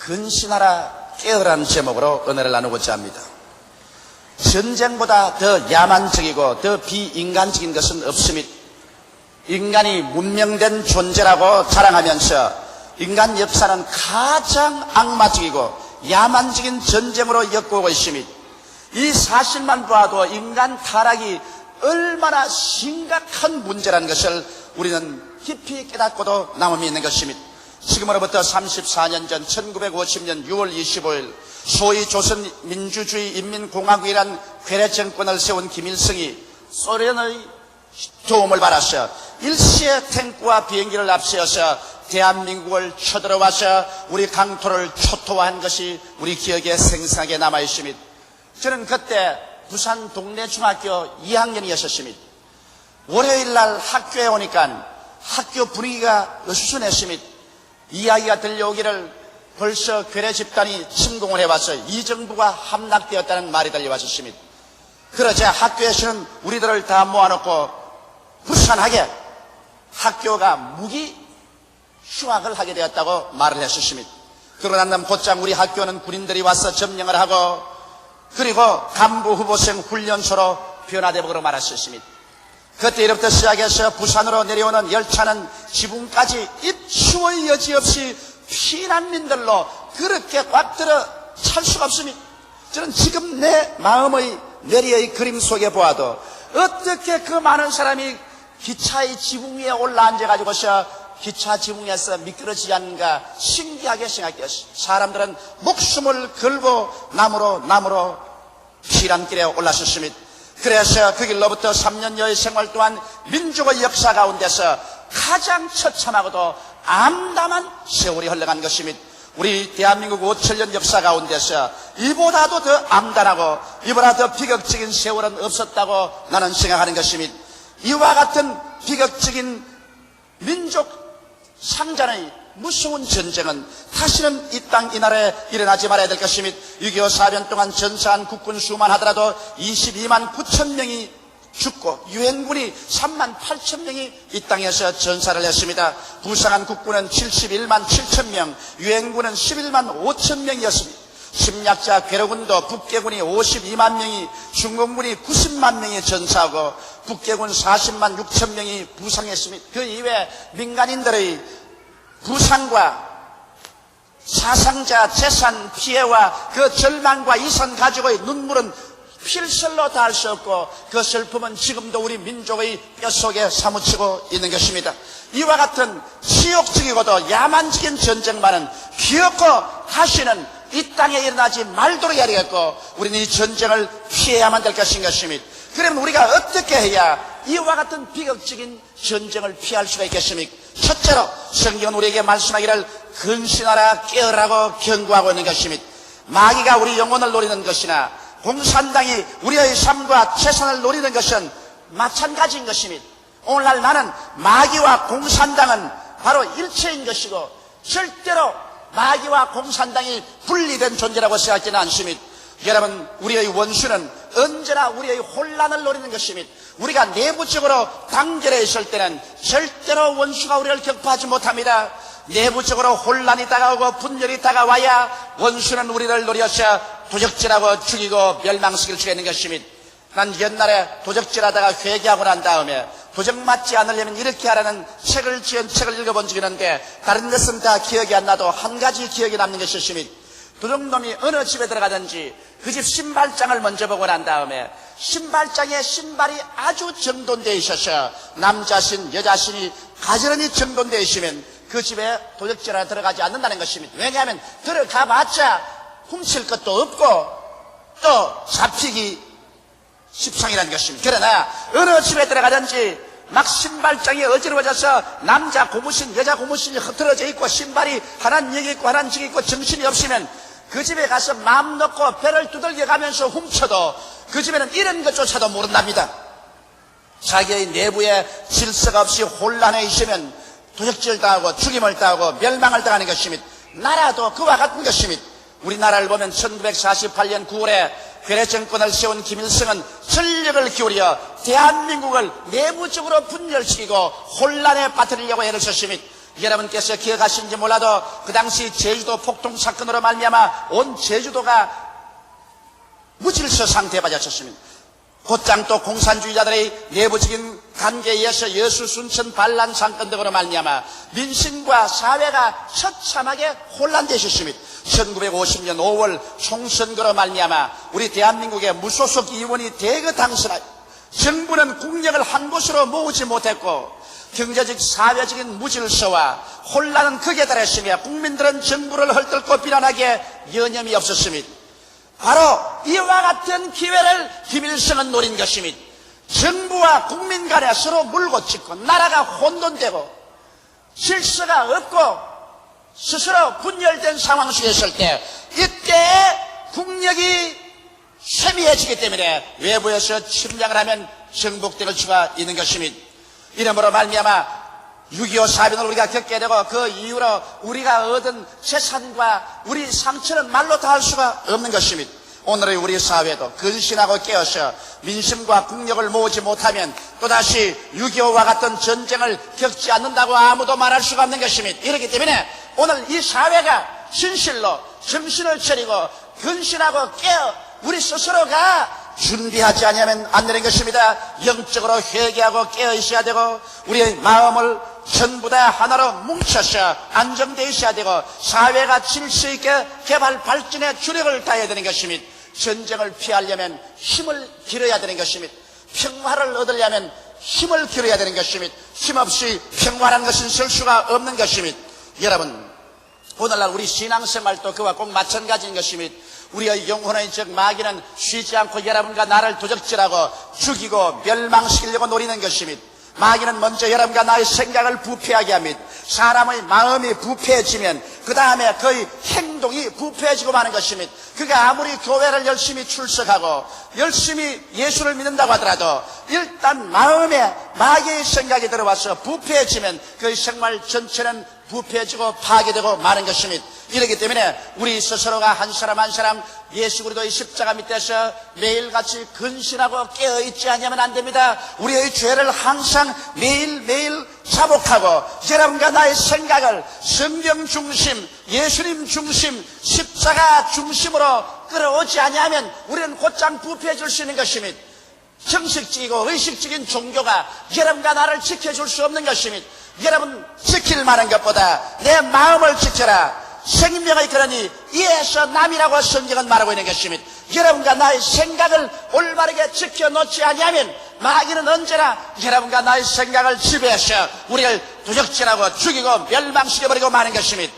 근신하라 깨어라는 제목으로 은혜를 나누고자 합니다. 전쟁보다 더 야만적이고 더 비인간적인 것은 없습니다. 인간이 문명된 존재라고 자랑하면서 인간 역사는 가장 악마적이고 야만적인 전쟁으로 엮고 있습니다. 이 사실만 봐도 인간 타락이 얼마나 심각한 문제라는 것을 우리는 깊이 깨닫고도 남음이 있는 것입니다. 지금으로부터 34년 전 1950년 6월 25일 소위 조선민주주의 인민공화국이란 괴뢰 정권을 세운 김일성이 소련의 도움을 받아서 일시에 탱크와 비행기를 앞세워서 대한민국을 쳐들어와서 우리 강토를 초토화한 것이 우리 기억에 생생하게 남아있습니다. 저는 그때 부산 동래중학교 2학년이었습니다. 월요일날 학교에 오니까 학교 분위기가 어수선했습니다. 이야기가 들려오기를 벌써 괴뢰 집단이 침공을 해와서 이 정부가 함락되었다는 말이 들려왔었습니다. 그러자 학교에서는 우리들을 다 모아놓고 불쌍하게 학교가 무기 휴학을 하게 되었다고 말을 했었습니다. 그러고 난 다음 곧장 우리 학교는 군인들이 와서 점령을 하고 그리고 간부 후보생 훈련소로 변화되고 말았었습니다. 그때부터 시작해서 부산으로 내려오는 열차는 지붕까지 입추의 여지 없이 피난민들로 그렇게 꽉 들어 찰 수가 없습니다. 저는 지금 내 마음의 내리의 그림 속에 보아도 어떻게 그 많은 사람이 기차의 지붕 위에 올라앉아가지고서 기차 지붕에서 미끄러지지 않는가 신기하게 생각되었습니다. 사람들은 목숨을 걸고 나무로 피난길에 올랐었습니다. 그래서 그 길로부터 3년여의 생활 동안 민족의 역사 가운데서 가장 처참하고도 암담한 세월이 흘러간 것입니다. 우리 대한민국 5천년 역사 가운데서 이보다도 더 암담하고 이보다 더 비극적인 세월은 없었다고 나는 생각하는 것입니다. 이와 같은 비극적인 민족 상잔의 무서운 전쟁은 다시는 이 땅 이 나라에 일어나지 말아야 될 것입니다. 6.25 사변 동안 전사한 국군 수만 하더라도 22만 9천 명이 죽고 유엔군이 3만 8천 명이 이 땅에서 전사를 했습니다. 부상한 국군은 71만 7천 명, 유엔군은 11만 5천 명이었습니다. 침략자 괴뢰군도 북계군이 52만 명이, 중공군이 90만 명이 전사하고 북계군 40만 6천 명이 부상했습니다. 그 이외에 민간인들의 부상과 사상자 재산 피해와 그 절망과 이산 가지고의 눈물은 필설로 다 할 수 없고 그 슬픔은 지금도 우리 민족의 뼛속에 사무치고 있는 것입니다. 이와 같은 치욕적이고도 야만적인 전쟁만은 기어코 다시는 이 땅에 일어나지 말도록 해야 되겠고 우리는 이 전쟁을 피해야만 될 것입니다. 그러면 우리가 어떻게 해야 이와 같은 비극적인 전쟁을 피할 수가 있겠습니까? 첫째로 성경은 우리에게 말씀하기를 근신하라 깨어라고 경고하고 있는 것입니다. 마귀가 우리 영혼을 노리는 것이나 공산당이 우리의 삶과 재산을 노리는 것은 마찬가지인 것입니다. 오늘날 나는 마귀와 공산당은 바로 일체인 것이고 절대로 마귀와 공산당이 분리된 존재라고 생각하지는 않습니다. 여러분, 우리의 원수는 언제나 우리의 혼란을 노리는 것입니다. 우리가 내부적으로 단결해 있을 때는 절대로 원수가 우리를 격파하지 못합니다. 내부적으로 혼란이 다가오고 분열이 다가와야 원수는 우리를 노려서 도적질하고 죽이고 멸망시킬 수가 있는 것입니다. 난 옛날에 도적질하다가 회개하고 난 다음에 도적 맞지 않으려면 이렇게 하라는 책을 지은 책을 읽어본 적이 있는데 다른 것은 다 기억이 안 나도 한 가지 기억이 남는 것이 있습니다. 도적놈이 어느 집에 들어가든지 그 집 신발장을 먼저 보고 난 다음에 신발장에 신발이 아주 정돈되어 있어서 남자신 여자신이 가지런히 정돈되어 있으면 그 집에 도적질하러 들어가지 않는다는 것입니다. 왜냐하면 들어가봤자 훔칠 것도 없고 또 잡히기 십상이라는 것입니다. 그러나 어느 집에 들어가든지 막 신발장이 어지러워져서 남자 고무신 여자 고무신이 흐트러져 있고 신발이 하나는 여기 있고 하나는 저기 있고 정신이 없으면 그 집에 가서 마음 놓고 배를 두들겨 가면서 훔쳐도 그 집에는 이런 것조차도 모른답니다. 자기의 내부에 질서가 없이 혼란해 있으면 도적질 당하고 죽임을 당하고 멸망을 당하는 것입니다. 나라도 그와 같은 것입니다. 우리나라를 보면 1948년 9월에 괴뢰 정권을 세운 김일성은 전력을 기울여 대한민국을 내부적으로 분열시키고 혼란에 빠뜨리려고 애를 썼습니다. 여러분께서 기억하시는지 몰라도 그 당시 제주도 폭동 사건으로 말미암아 온 제주도가 무질서 상태에 빠졌습니다. 곧장 또 공산주의자들의 내부적인 관계에 의해서 여수 순천 반란 사건 등으로 말미암아 민심과 사회가 처참하게 혼란되셨습니다. 1950년 5월 총선거로 말미암아 우리 대한민국의 무소속 의원이 대거 당선하여 정부는 국력을 한 곳으로 모으지 못했고 경제적 사회적인 무질서와 혼란은 극에 달했으며 국민들은 정부를 헐뜯고 비난하기에 여념이 없었습니다. 바로 이와 같은 기회를 김일성은 노린 것입니다. 정부와 국민 간에 서로 물고 찢고 나라가 혼돈되고 질서가 없고 스스로 분열된 상황 속에 있을 때 이때 국력이 쇠미해지기 때문에 외부에서 침략을 하면 정복될 수가 있는 것입니다. 이러므로 말미암아 6.25 사변을 우리가 겪게 되고 그 이후로 우리가 얻은 재산과 우리 상처는 말로 다 할 수가 없는 것입니다. 오늘의 우리 사회도 근신하고 깨어서 민심과 국력을 모으지 못하면 또다시 6.25와 같은 전쟁을 겪지 않는다고 아무도 말할 수가 없는 것입니다. 이렇기 때문에 오늘 이 사회가 진실로 정신을 차리고 근신하고 깨어 우리 스스로가 준비하지 않으면 안 되는 것입니다. 영적으로 회개하고 깨어 있어야 되고 우리의 마음을 전부 다 하나로 뭉쳐서 안정되어 있어야 되고 사회가 질서 있게 개발 발전에 주력을 다해야 되는 것입니다. 전쟁을 피하려면 힘을 기울여야 되는 것입니다. 평화를 얻으려면 힘을 기울여야 되는 것입니다. 힘없이 평화라는 것은 설 수가 없는 것입니다. 여러분, 오늘날 우리 신앙생활도 그와 꼭 마찬가지인 것입니다. 우리의 영혼의 즉 마귀는 쉬지 않고 여러분과 나를 도적질하고 죽이고 멸망시키려고 노리는 것입니다. 마귀는 먼저 여러분과 나의 생각을 부패하게 합니다. 사람의 마음이 부패해지면 그 다음에 그의 행동이 부패해지고 마는 것입니다. 그가 아무리 교회를 열심히 출석하고 열심히 예수를 믿는다고 하더라도 일단 마음에 마귀의 생각이 들어와서 부패해지면 그의 생활 전체는 부패해지고 파괴되고 마는 것입니다. 이렇기 때문에 우리 스스로가 한 사람 한 사람 예수 그리스도의 십자가 밑에서 매일같이 근신하고 깨어있지 않으면 안 됩니다. 우리의 죄를 항상 매일매일 자복하고 여러분과 나의 생각을 성경 중심, 예수님 중심, 십자가 중심으로 끌어오지 않으면 우리는 곧장 부패해질 수 있는 것입니다. 형식적이고 의식적인 종교가 여러분과 나를 지켜줄 수 없는 것입니다. 여러분 지킬 만한 것보다 내 마음을 지켜라. 생명의 그러니 이에서 남이라고 성경은 말하고 있는 것입니다. 여러분과 나의 생각을 올바르게 지켜놓지 아니하면 마귀는 언제나 여러분과 나의 생각을 지배해서 우리를 도적질하고 죽이고 멸망시켜버리고 마는 것입니다.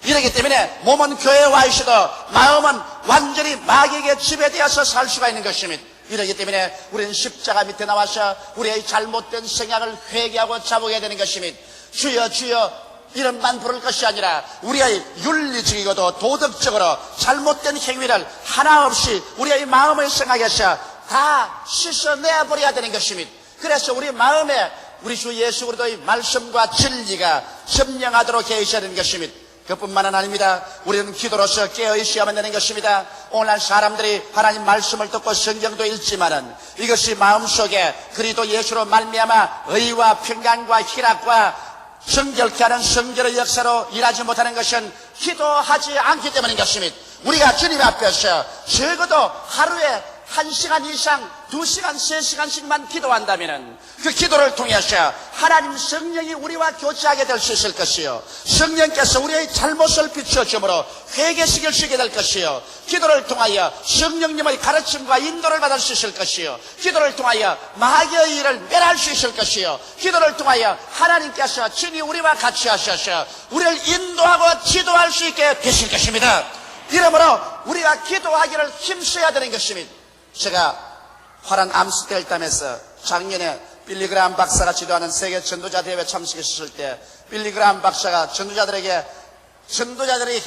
이렇기 때문에 몸은 교회에 와 있어도 마음은 완전히 마귀에게 지배되어서 살 수가 있는 것입니다. 이렇기 때문에 우리는 십자가 밑에 나와서 우리의 잘못된 생각을 회개하고 자복해야 되는 것입니다. 주여 주여 이름만 부를 것이 아니라 우리의 윤리적이고도 도덕적으로 잘못된 행위를 하나 없이 우리의 마음의 생각에서 다 씻어내버려야 되는 것입니다. 그래서 우리 마음에 우리 주 예수 그리스도의 말씀과 진리가 점령하도록 해 있어야 되는 것입니다. 그뿐만은 아닙니다. 우리는 기도로서 깨어있어야만 되는 것입니다. 오늘날 사람들이 하나님 말씀을 듣고 성경도 읽지만은 이것이 마음속에 그리스도 예수로 말미암아 의와 평강과 희락과 성결케 하는 성결의 역사로 일하지 못하는 것은 기도하지 않기 때문인 것입니다. 우리가 주님 앞에서 적어도 하루에 1시간 이상 2시간 3시간씩만 기도한다면 그 기도를 통해서 하나님 성령이 우리와 교제하게 될 수 있을 것이요 성령께서 우리의 잘못을 비추어주므로 회개시킬 수 있게 될 것이요 기도를 통하여 성령님의 가르침과 인도를 받을 수 있을 것이요 기도를 통하여 마귀의 일을 멸할 수 있을 것이요 기도를 통하여 하나님께서 친히 우리와 같이 하셔서 우리를 인도하고 지도할 수 있게 되실 것입니다. 이러므로 우리가 기도하기를 힘써야 되는 것입니다. 제가 화란 암스테르담에서 작년에 빌리그람 박사가 지도하는 세계 전도자 대회에 참석했을 때 빌리그람 박사가 전도자들에게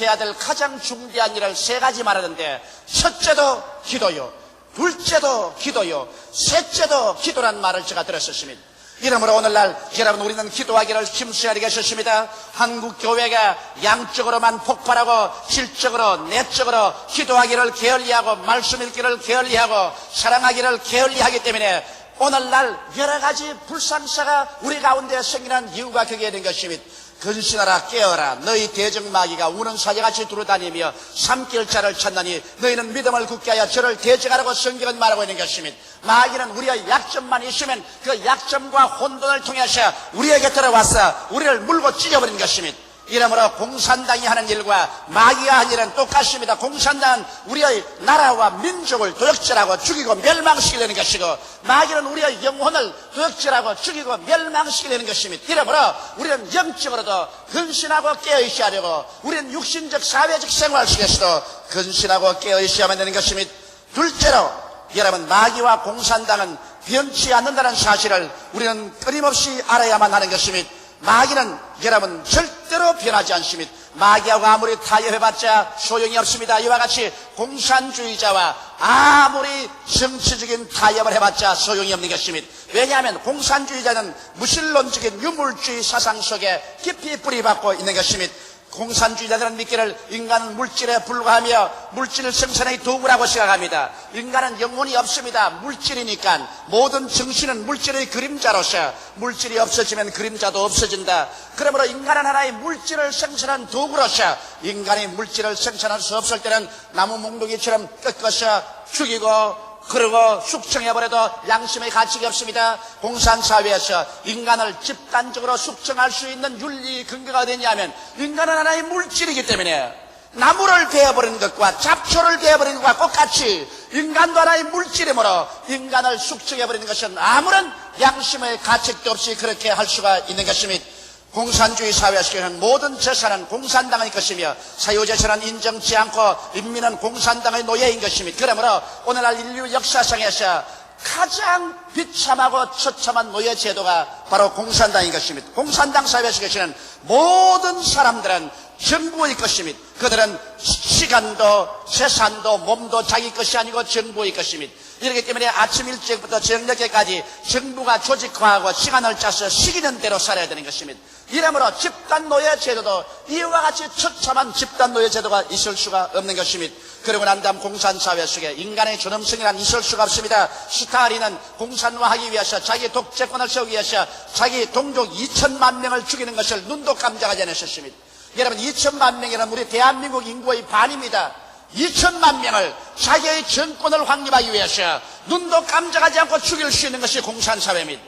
해야 될 가장 중대한 일을 3가지 말하는데 첫째도 기도요, 둘째도 기도요, 셋째도 기도란 말을 제가 들었었습니다. 이러므로 오늘날 여러분 우리는 기도하기를 힘써야 되겠습니다. 한국 교회가 양적으로만 폭발하고 질적으로 내적으로 기도하기를 게을리하고 말씀 읽기를 게을리하고 사랑하기를 게을리하기 때문에 오늘날 여러 가지 불상사가 우리 가운데 생기는 이유가 그게 된 것입니다. 근신하라 깨어라. 너희 대적마귀가 우는 사자같이 두루다니며 삼킬 자를 찾나니 너희는 믿음을 굳게 하여 저를 대적하라고 성경은 말하고 있는 것입니다. 마귀는 우리의 약점만 있으면 그 약점과 혼돈을 통해서 우리에게 들어와서 우리를 물고 찢어버리는 것입니다. 이러므로 공산당이 하는 일과 마귀가 하는 일은 똑같습니다. 공산당은 우리의 나라와 민족을 도적질하고 죽이고 멸망시키려는 것이고, 마귀는 우리의 영혼을 도적질하고 죽이고 멸망시키려는 것입니다. 이러므로 우리는 영적으로도 근신하고 깨어있어야 되고, 우리는 육신적 사회적 생활 속에서도 근신하고 깨어있어야만 되는 것입니다. 둘째로 여러분, 마귀와 공산당은 변치 않는다는 사실을 우리는 끊임없이 알아야만 하는 것입니다. 마귀는 여러분 절대로 변하지 않습니다. 마귀하고 아무리 타협해봤자 소용이 없습니다. 이와 같이 공산주의자와 아무리 정치적인 타협을 해봤자 소용이 없는 것입니다. 왜냐하면 공산주의자는 무신론적인 유물주의 사상 속에 깊이 뿌리박고 있는 것입니다. 공산주의자들은 믿기를 인간은 물질에 불과하며 물질 생산의 도구라고 생각합니다. 인간은 영혼이 없습니다. 물질이니까 모든 정신은 물질의 그림자로서, 물질이 없어지면 그림자도 없어진다. 그러므로 인간은 하나의 물질을 생산한 도구로서 인간이 물질을 생산할 수 없을 때는 나무 몽둥이처럼 꺾어서 죽이고 그리고 숙청해버려도 양심의 가치가 없습니다. 공산사회에서 인간을 집단적으로 숙청할 수 있는 윤리 근거가 어디냐면, 인간은 하나의 물질이기 때문에 나무를 베어버리는 것과 잡초를 베어버리는 것과 똑같이 인간도 하나의 물질이므로 인간을 숙청해버리는 것은 아무런 양심의 가책도 없이 그렇게 할 수가 있는 것입니다. 공산주의 사회에서는 모든 재산은 공산당의 것이며 사유재산은 인정치 않고 인민은 공산당의 노예인 것입니다. 그러므로 오늘날 인류 역사상에서 가장 비참하고 처참한 노예 제도가 바로 공산당인 것입니다. 공산당 사회에서 계시는 모든 사람들은 정부의 것입니다. 그들은 시간도 재산도 몸도 자기 것이 아니고 정부의 것입니다. 이렇기 때문에 아침 일찍부터 저녁에까지 정부가 조직화하고 시간을 짜서 시키는 대로 살아야 되는 것입니다. 이러므로 집단노예 제도도 이와 같이 처참한 집단노예 제도가 있을 수가 없는 것입니다. 그리고 난 다음 공산사회 속에 인간의 존엄성이란 있을 수가 없습니다. 스탈린은 공산화하기 위해서 자기 독재권을 세우기 위해서 자기 동족 2천만 명을 죽이는 것을 눈도 깜짝하지 않으셨습니다. 여러분, 2천만 명이란 우리 대한민국 인구의 반입니다. 2천만 명을 자기의 정권을 확립하기 위해서 눈도 깜짝하지 않고 죽일 수 있는 것이 공산사회입니다.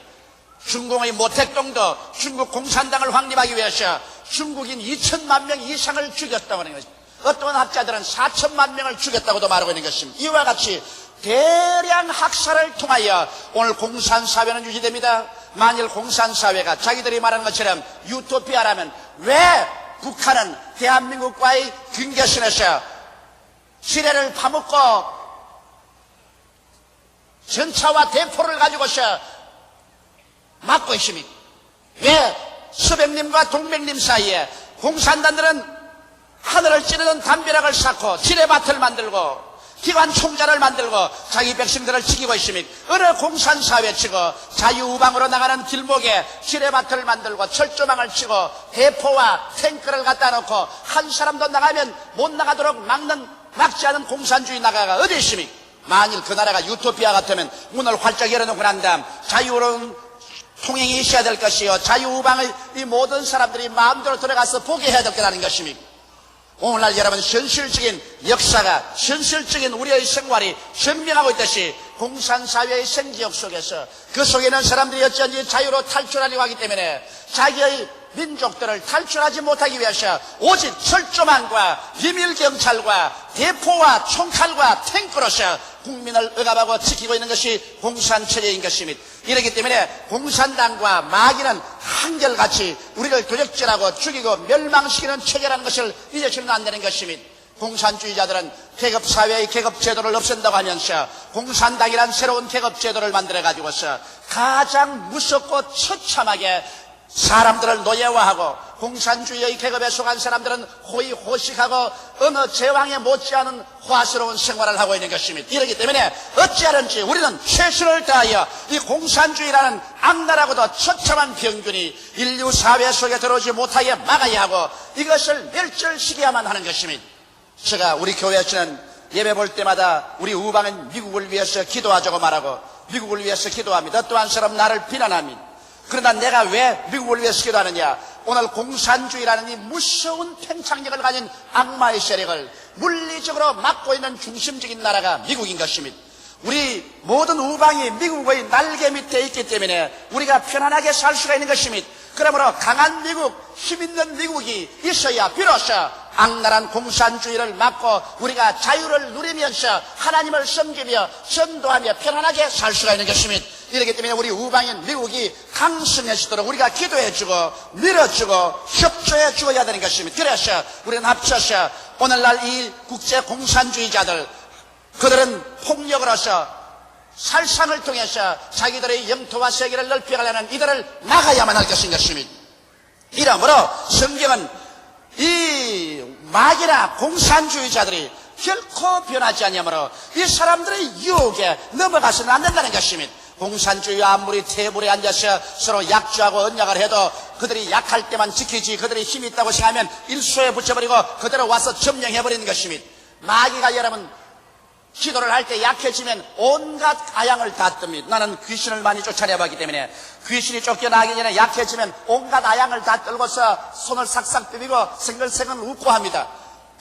중공의 모택동도 중국 공산당을 확립하기 위해서 중국인 2천만 명 이상을 죽였다고 하는 것입니다. 어떤 학자들은 4천만 명을 죽였다고도 말하고 있는 것입니다. 이와 같이 대량 학살을 통하여 오늘 공산사회는 유지됩니다. 만일 공산사회가 자기들이 말하는 것처럼 유토피아라면 왜 북한은 대한민국과의 경계선에서 지뢰를 파묻고 전차와 대포를 가지고서 막고 있습니까? 왜 서백님과 동백님 사이에 공산당들은 하늘을 찌르는 담벼락을 쌓고 지뢰밭을 만들고 기관총자를 만들고 자기 백성들을 지키고 있습니까? 어느 공산사회 치고 자유우방으로 나가는 길목에 지뢰밭을 만들고 철조망을 치고 대포와 탱크를 갖다 놓고 한 사람도 나가면 못 나가도록 막지 않은 공산주의 나라가 어디 있습니까? 만일 그 나라가 유토피아 같으면 문을 활짝 열어놓고 난 다음 자유로운 통행이 있어야 될 것이요, 자유우방의 이 모든 사람들이 마음대로 들어가서 보게 해야 될 거라는 것입니다. 오늘날 여러분, 현실적인 역사가, 현실적인 우리의 생활이 증명하고 있듯이 공산사회의 생기역 속에서 그 속에 있는 사람들이 어쩐지 자유로 탈출하려고 하기 때문에 자기의 민족들을 탈출하지 못하기 위해서 오직 철조망과 비밀경찰과 대포와 총칼과 탱크로서 국민을 억압하고 지키고 있는 것이 공산체제인 것입니다. 이렇기 때문에 공산당과 마귀는 한결같이 우리를 도적질하고 죽이고 멸망시키는 체제라는 것을 잊어서는 안 되는 것입니다. 공산주의자들은 계급사회의 계급제도를 없앤다고 하면서 공산당이란 새로운 계급제도를 만들어가지고서 가장 무섭고 처참하게 사람들을 노예화하고 공산주의의 계급에 속한 사람들은 호의호식하고 어느 제왕에 못지않은 화스러운 생활을 하고 있는 것입니다. 이렇기 때문에 어찌하든지 우리는 최선을 다하여 이 공산주의라는 악랄하고도 처참한 병균이 인류 사회 속에 들어오지 못하게 막아야 하고 이것을 멸절시켜야만 하는 것입니다. 제가 우리 교회에서는 예배 볼 때마다 우리 우방인 미국을 위해서 기도하자고 말하고 미국을 위해서 기도합니다. 또 한 사람 나를 비난합니다. 그러나 내가 왜 미국을 위해서 기도하느냐? 오늘 공산주의라는 이 무서운 팽창력을 가진 악마의 세력을 물리적으로 막고 있는 중심적인 나라가 미국인 것입니다. 우리 모든 우방이 미국의 날개 밑에 있기 때문에 우리가 편안하게 살 수가 있는 것입니다. 그러므로 강한 미국, 힘있는 미국이 있어야 비로소 악랄한 공산주의를 막고 우리가 자유를 누리면서 하나님을 섬기며 전도하며 편안하게 살 수가 있는 것입니다. 이렇기 때문에 우리 우방인 미국이 강성해지도록 우리가 기도해주고 밀어주고 협조해 주어야 되는 것입니다. 그래서 우리는 합쳐서 오늘날 이 국제 공산주의자들, 그들은 폭력으로서 살상을 통해서 자기들의 영토와 세계를 넓혀가려는 이들을 막아야만 할 것인 것입니다. 이러므로 성경은 이 마귀나 공산주의자들이 결코 변하지 않으므로 이 사람들의 유혹에 넘어가서는 안 된다는 것입니다. 공산주의와 아무리 테이블에 앉아서 서로 약주하고 언약을 해도 그들이 약할 때만 지키지, 그들이 힘이 있다고 생각하면 일소에 붙여버리고 그대로 와서 점령해버리는 것입니다. 마귀가 여러분 기도를 할 때 약해지면 온갖 아양을 다 뜹니다. 나는 귀신을 많이 쫓아내봤기 때문에 귀신이 쫓겨나기 전에 약해지면 온갖 아양을 다 떨고서 손을 삭삭 비비고 생글생글 웃고 합니다.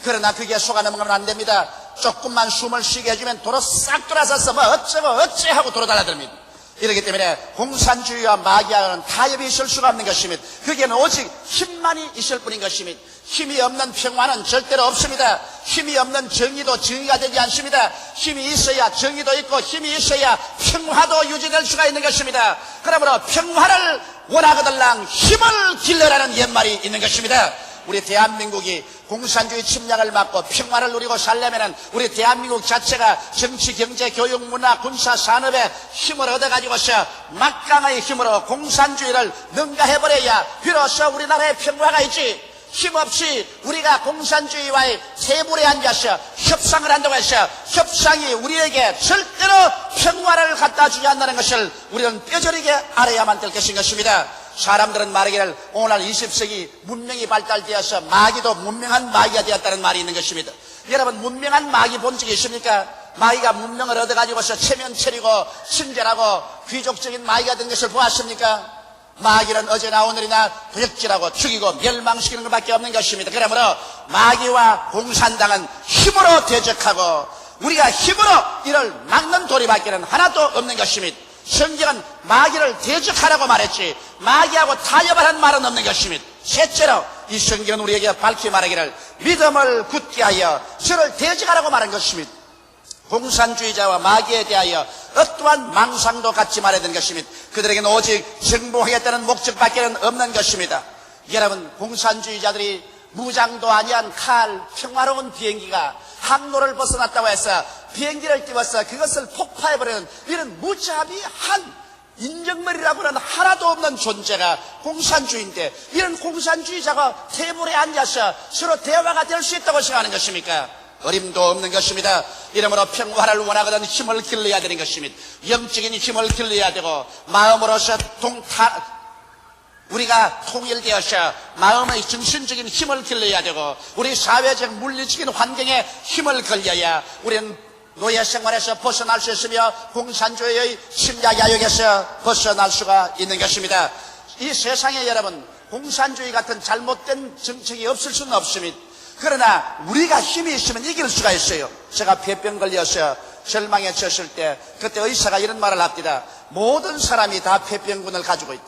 그러나 그게 속아 넘어가면 안 됩니다. 조금만 숨을 쉬게 해주면 도로 싹 돌아서서 뭐 어쩌고 어째 하고 돌아다니듭니다. 이렇기 때문에 공산주의와 마귀와는 타협이 있을 수가 없는 것입니다. 그게는 오직 힘만이 있을 뿐인 것입니다. 힘이 없는 평화는 절대로 없습니다. 힘이 없는 정의도 정의가 되지 않습니다. 힘이 있어야 정의도 있고 힘이 있어야 평화도 유지될 수가 있는 것입니다. 그러므로 평화를 원하거들랑 힘을 길러라는 옛말이 있는 것입니다. 우리 대한민국이 공산주의 침략을 막고 평화를 누리고 살려면 우리 대한민국 자체가 정치, 경제, 교육, 문화, 군사, 산업에 힘을 얻어가지고서 막강의 힘으로 공산주의를 능가해버려야 비로소 우리나라에 평화가 있지. 힘없이 우리가 공산주의와의 테이블에 앉아서 협상을 한다고 해서 협상이 우리에게 절대로 평화를 갖다 주지 않는다는 것을 우리는 뼈저리게 알아야만 될 것인 것입니다. 사람들은 말하기를 오늘날 20세기 문명이 발달되어서 마귀도 문명한 마귀가 되었다는 말이 있는 것입니다. 여러분, 문명한 마귀 본 적이 있습니까? 마귀가 문명을 얻어가지고서 체면 차리고 친절하고 귀족적인 마귀가 된 것을 보았습니까? 마귀는 어제나 오늘이나 도적질하고 죽이고 멸망시키는 것밖에 없는 것입니다. 그러므로 마귀와 공산당은 힘으로 대적하고 우리가 힘으로 이를 막는 도리밖에는 하나도 없는 것입니다. 성경은 마귀를 대적하라고 말했지 마귀하고 타협을 한 말은 없는 것입니다. 셋째로 이 성경은 우리에게 밝히 말하기를 믿음을 굳게 하여 저를 대적하라고 말한 것입니다. 공산주의자와 마귀에 대하여 어떠한 망상도 갖지 말아야 되는 것입니다. 그들에게는 오직 정복하겠다는 목적밖에 없는 것입니다. 여러분, 공산주의자들이 무장도 아니한 칼, 평화로운 비행기가 항로를 벗어났다고 해서 비행기를 띄워서 그것을 폭파해버리는 이런 무자비한 인정머리라고는 하나도 없는 존재가 공산주의인데 이런 공산주의자가 테이블에 앉아서 서로 대화가 될 수 있다고 생각하는 것입니까? 어림도 없는 것입니다. 이러므로 평화를 원하거든 힘을 길러야 되는 것입니다. 영적인 힘을 길러야 되고 마음으로서 우리가 통일되어서 마음의 정신적인 힘을 길러야 되고 우리 사회적 물리적인 환경에 힘을 걸려야 우리는 노예 생활에서 벗어날 수 있으며 공산주의의 침략 야욕에서 벗어날 수가 있는 것입니다. 이 세상에 여러분 공산주의 같은 잘못된 정책이 없을 수는 없습니다. 그러나 우리가 힘이 있으면 이길 수가 있어요. 제가 폐병 걸려서 절망에 졌을 때 그때 의사가 이런 말을 합니다. 모든 사람이 다 폐병균을 가지고 있다.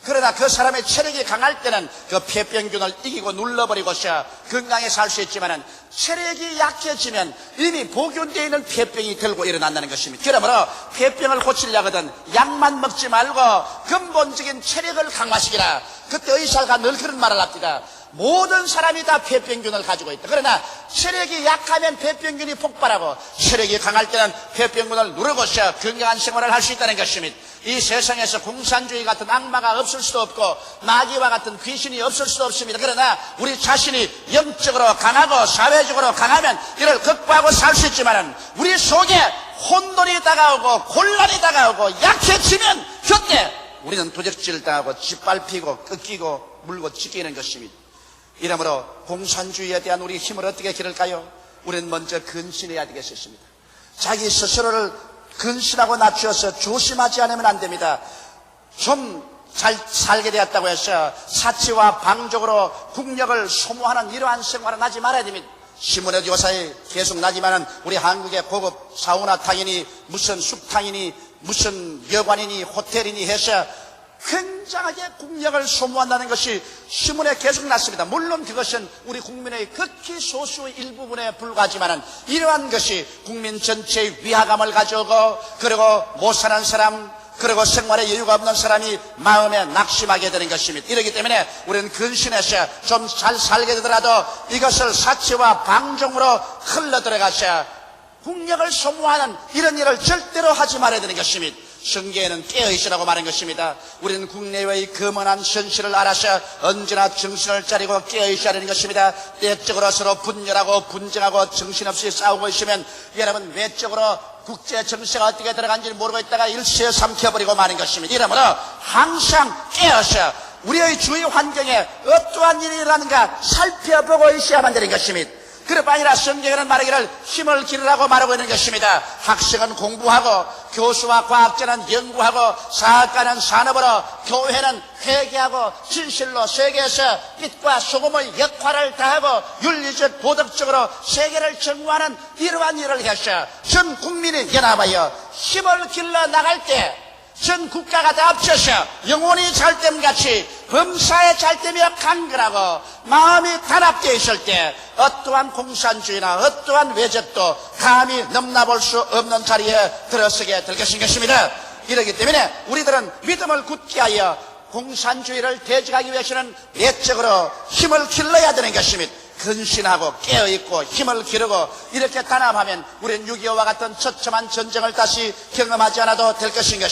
그러나 그 사람의 체력이 강할 때는 그 폐병균을 이기고 눌러버리고서 건강에 살 수 있지만은 체력이 약해지면 이미 복용되어 있는 폐병이 들고 일어난다는 것입니다. 그러므로 폐병을 고치려거든 약만 먹지 말고 근본적인 체력을 강화시키라. 그때 의사가 늘 그런 말을 합니다. 모든 사람이 다 폐병균을 가지고 있다. 그러나 체력이 약하면 폐병균이 폭발하고 체력이 강할 때는 폐병균을 누르고서 건강한 생활을 할 수 있다는 것입니다. 이 세상에서 공산주의 같은 악마가 없을 수도 없고 마귀와 같은 귀신이 없을 수도 없습니다. 그러나 우리 자신이 영적으로 강하고 사회적으로 강하면 이를 극복하고 살 수 있지만 우리 속에 혼돈이 다가오고 곤란이 다가오고 약해지면 그때 우리는 도적질을 당하고 짓밟히고 꺾이고 물고 찢기는 것입니다. 이러므로 공산주의에 대한 우리 힘을 어떻게 기를까요? 우리는 먼저 근신해야 되겠습니다. 자기 스스로를 근신하고 낮추어서 조심하지 않으면 안 됩니다. 좀 잘 살게 되었다고 해서 사치와 방종으로 국력을 소모하는 이러한 생활은 하지 말아야 됩니다. 신문의 교사에 계속 나지만은 우리 한국의 고급 사우나 탕이니 무슨 숙탕이니 무슨 여관이니 호텔이니 해서 굉장하게 국력을 소모한다는 것이 신문에 계속 났습니다. 물론 그것은 우리 국민의 극히 소수 일부분에 불과하지만은 이러한 것이 국민 전체의 위화감을 가져오고 그리고 못 사는 사람 그리고 생활에 여유가 없는 사람이 마음에 낙심하게 되는 것입니다. 이렇기 때문에 우리는 근신해서 좀 잘 살게 되더라도 이것을 사치와 방종으로 흘러들어가서 국력을 소모하는 이런 일을 절대로 하지 말아야 되는 것입니다. 성경에는 깨어있으라고 말한 것입니다. 우리는 국내외의 거만한 현실을 알아서 언제나 정신을 차리고 깨어있어야 하는 것입니다. 내적으로 서로 분열하고 분쟁하고 정신없이 싸우고 있으면 여러분 외적으로 국제 정세가 어떻게 들어간지 모르고 있다가 일시에 삼켜버리고 마는 것입니다. 이러므로 항상 깨어서 우리의 주위 환경에 어떠한 일이 일어나는가 살펴보고 있어야만 되는 것입니다. 그뿐 아니라 성경에는 말하기를 힘을 기르라고 말하고 있는 것입니다. 학생은 공부하고 교수와 과학자는 연구하고 사학가는 산업으로 교회는 회개하고 진실로 세계에서 빛과 소금의 역할을 다하고 윤리적 도덕적으로 세계를 정화하는 이러한 일을 해서 전 국민이 연합하여 힘을 길러 나갈 때 전 국가가 다 합쳐서 영혼이 잘됨같이 범사에 잘되며 강건하고 마음이 단합되어 있을 때 어떠한 공산주의나 어떠한 외적도 감히 넘나볼 수 없는 자리에 들어서게 될 것입니다. 이렇기 때문에 우리들은 믿음을 굳게 하여 공산주의를 대적하기 위해서는 내적으로 힘을 길러야 되는 것입니다. 근신하고 깨어있고 힘을 기르고 이렇게 단합하면 우리는 6.25와 같은 처참한 전쟁을 다시 경험하지 않아도 될 것입니다.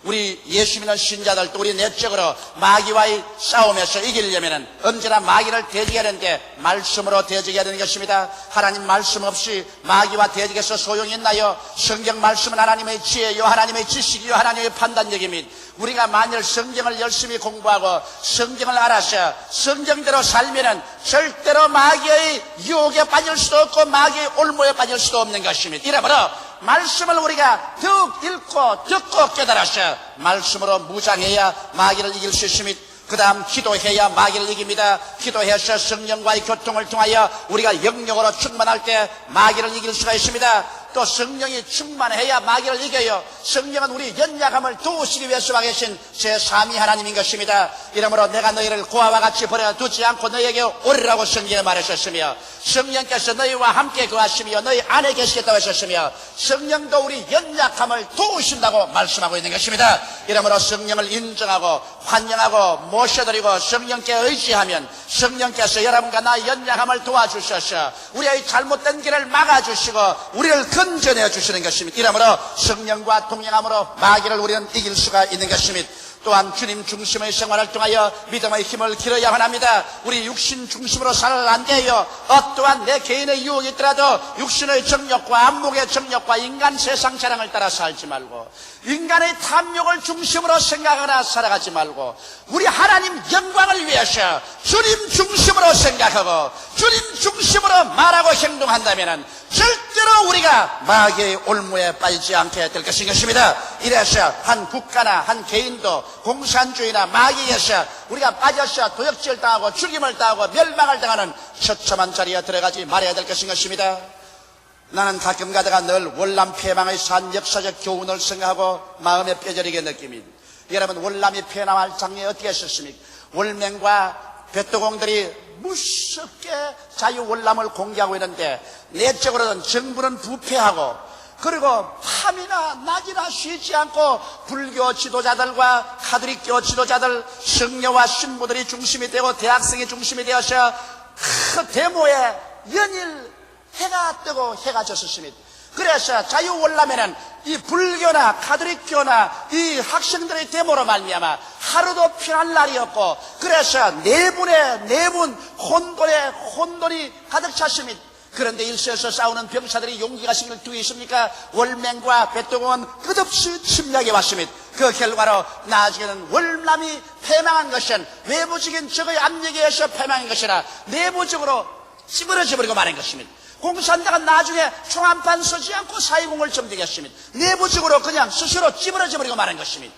우리 예수 믿는 신자들도 우리 내적으로 마귀와의 싸움에서 이기려면 언제나 마귀를 대적해야 하는데 말씀으로 대적해야 되는 것입니다. 하나님 말씀 없이 마귀와 대적해서 소용이 있나요? 성경 말씀은 하나님의 지혜요 하나님의 지식이요 하나님의 판단력입니다. 우리가 만일 성경을 열심히 공부하고 성경을 알아서 성경대로 살면은 절대로 마귀의 유혹에 빠질 수도 없고 마귀의 올무에 빠질 수도 없는 것입니다. 이러므로 말씀을 우리가 더욱 읽고 듣고 깨달아서 말씀으로 무장해야 마귀를 이길 수 있습니다. 그 다음 기도해야 마귀를 이깁니다. 기도해서 성령과의 교통을 통하여 우리가 영역으로 충만할 때 마귀를 이길 수가 있습니다. 또 성령이 충만해야 마귀를 이겨요. 성령은 우리 연약함을 도우시기 위해서 와 계신 제3위 하나님인 것입니다. 이러므로 내가 너희를 고아와 같이 버려두지 않고 너희에게 오리라고 성경에 말하셨으며 성령께서 너희와 함께 거하시며 너희 안에 계시겠다고 하셨으며 성령도 우리 연약함을 도우신다고 말씀하고 있는 것입니다. 이러므로 성령을 인정하고 환영하고 모셔드리고 성령께 의지하면 성령께서 여러분과 나의 연약함을 도와주셔서 우리의 잘못된 길을 막아주시고 우리를 건져내 주시는 것입니다. 이러므로 성령과 동행함으로 마귀를 우리는 이길 수가 있는 것입니다. 또한 주님 중심의 생활을 통하여 믿음의 힘을 기르어야만 합니다. 우리 육신 중심으로 살아는 안 돼요. 어떠한 내 개인의 유혹이 있더라도 육신의 정욕과 안목의 정욕과 인간 세상 자랑을 따라 살지 말고 인간의 탐욕을 중심으로 생각하나 살아가지 말고 우리 하나님 영광을 위해서 주님 중심으로 생각하고 주님 중심으로 말하고 행동한다면 절대로 우리가 마귀의 올무에 빠지지 않게 될 것입니다. 이래서 한 국가나 한 개인도 공산주의나 마귀에서 우리가 빠져서 도역질 당하고 죽임을 당하고 멸망을 당하는 처참한 자리에 들어가지 말아야 될 것입니다. 나는 가끔 가다가 늘 월남 폐망에서 한 역사적 교훈을 생각하고 마음에 뼈저리게 느낍니다. 여러분 월남이 폐망할 장면이 어떻게 했었습니까? 월맹과 베토공들이 무섭게 자유월남을 공개하고 있는데 내적으로는 정부는 부패하고 그리고 밤이나 낮이나 쉬지 않고 불교 지도자들과 카톨릭교 지도자들 성녀와 신부들이 중심이 되고 대학생이 중심이 되어서 그 데모에 연일 해가 뜨고 해가 졌었습니다. 그래서 자유월남에는 이 불교나 카톨릭교나 이 학생들의 데모로 말미암아 하루도 편할 날이 없고 그래서 내분 혼돈이 가득 찼습니다. 그런데 일서에서 싸우는 병사들이 용기가 생길 두 있습니까? 월맹과 베토공은 끝없이 침략해 왔습니다. 그 결과로 나중에는 월남이 패망한 것은 외부적인 적의 압력에 의해서 패망한 것이라 내부적으로 찌그러져 버리고 말한 것입니다. 공산당은 나중에 총 한 판 서지 않고 사회공을 점령했습니다. 내부적으로 그냥 스스로 찌그러져 버리고 말한 것입니다.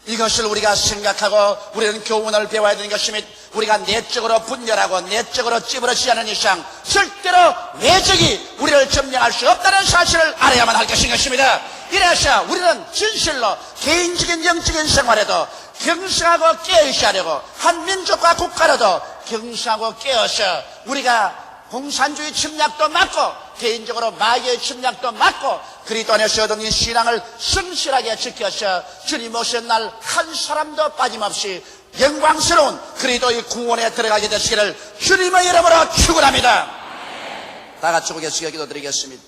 이것을 우리가 생각하고 우리는 교훈을 배워야 되는 것이며, 우리가 내적으로 분열하고 내적으로 찌부러지지 않은 이상 절대로 외적이 우리를 점령할 수 없다는 사실을 알아야만 할 것입니다. 이래서 우리는 진실로 개인적인 영적인 생활에도 경성하고 깨어있어야 되고, 한 민족과 국가로도 경성하고 깨어서 우리가 공산주의 침략도 막고 개인적으로 마귀의 침략도 막고 그리스도 안에서 얻은 이 신앙을 성실하게 지켜서 주님 오신 날 한 사람도 빠짐없이 영광스러운 그리스도의 구원에 들어가게 되시기를 주님의 이름으로 축원합니다. 다 같이 고개 숙여 기도드리겠습니다.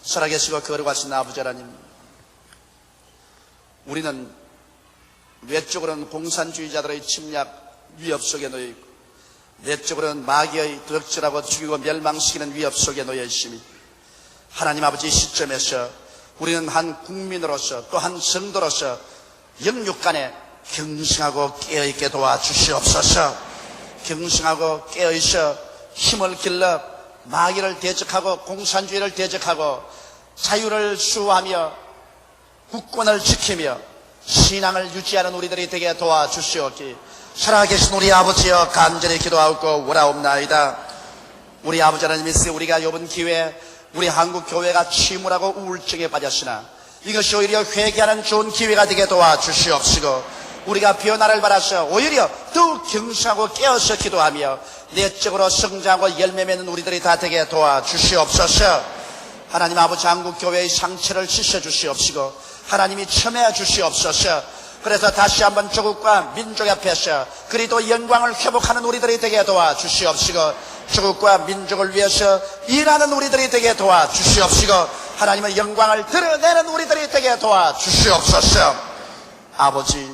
살아계시고 거룩하신 아버지 하나님, 우리는 외적으로는 공산주의자들의 침략 위협 속에 놓여 있고, 내적으로는 마귀의 덕질하고 죽이고 멸망시키는 위협 속에 놓여 있습니다. 하나님 아버지, 이 시점에서 우리는 한 국민으로서 또 한 성도로서 영육간에 경성하고 깨어있게 도와주시옵소서. 경성하고 깨어있어 힘을 길러 마귀를 대적하고 공산주의를 대적하고 자유를 수호하며 국권을 지키며 신앙을 유지하는 우리들이 되게 도와주시옵기. 살아계신 우리 아버지여, 간절히 기도하고 원하옵나이다. 우리 아버지 하나님, 우리가 이번 기회에 우리 한국 교회가 침울하고 우울증에 빠졌으나 이것이 오히려 회개하는 좋은 기회가 되게 도와주시옵시고, 우리가 변화를 받아서 오히려 더욱 경성하고 깨어서 기도하며 내적으로 성장하고 열매 맺는 우리들이 다 되게 도와주시옵소서. 하나님 아버지, 한국 교회의 상처를 씻어주시옵시고 하나님이 첨해 주시옵소서. 그래서 다시 한번 조국과 민족 앞에서 그리스도 영광을 회복하는 우리들이 되게 도와주시옵시고, 조국과 민족을 위해서 일하는 우리들이 되게 도와주시옵시고, 하나님의 영광을 드러내는 우리들이 되게 도와주시옵소서. 아버지,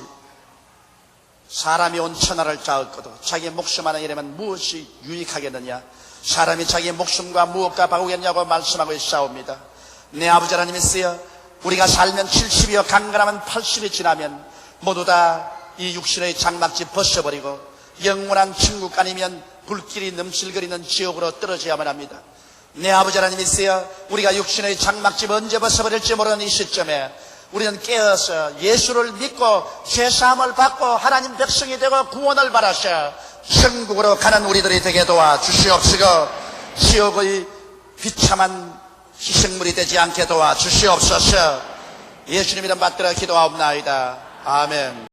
사람이 온 천하를 짜었거든 자기 목숨 하나 잃으면 무엇이 유익하겠느냐? 사람이 자기 목숨과 무엇과 바꾸겠냐고 말씀하고 있사옵니다. 내 아버지 하나님이시여, 우리가 살면 70이요 강건하면 80이 지나면 모두 다 이 육신의 장막집 벗어버리고 영원한 천국 아니면 불길이 넘실거리는 지옥으로 떨어져야만 합니다. 내 아버지 하나님이시여, 우리가 육신의 장막집 언제 벗어버릴지 모르는 이 시점에 우리는 깨어서 예수를 믿고 죄사함을 받고 하나님 백성이 되고 구원을 받아서 천국으로 가는 우리들이 되게 도와주시옵시고, 지옥의 비참한 희생물이 되지 않게 도와주시옵소서. 예수님 이름 받들어 기도하옵나이다. 아멘.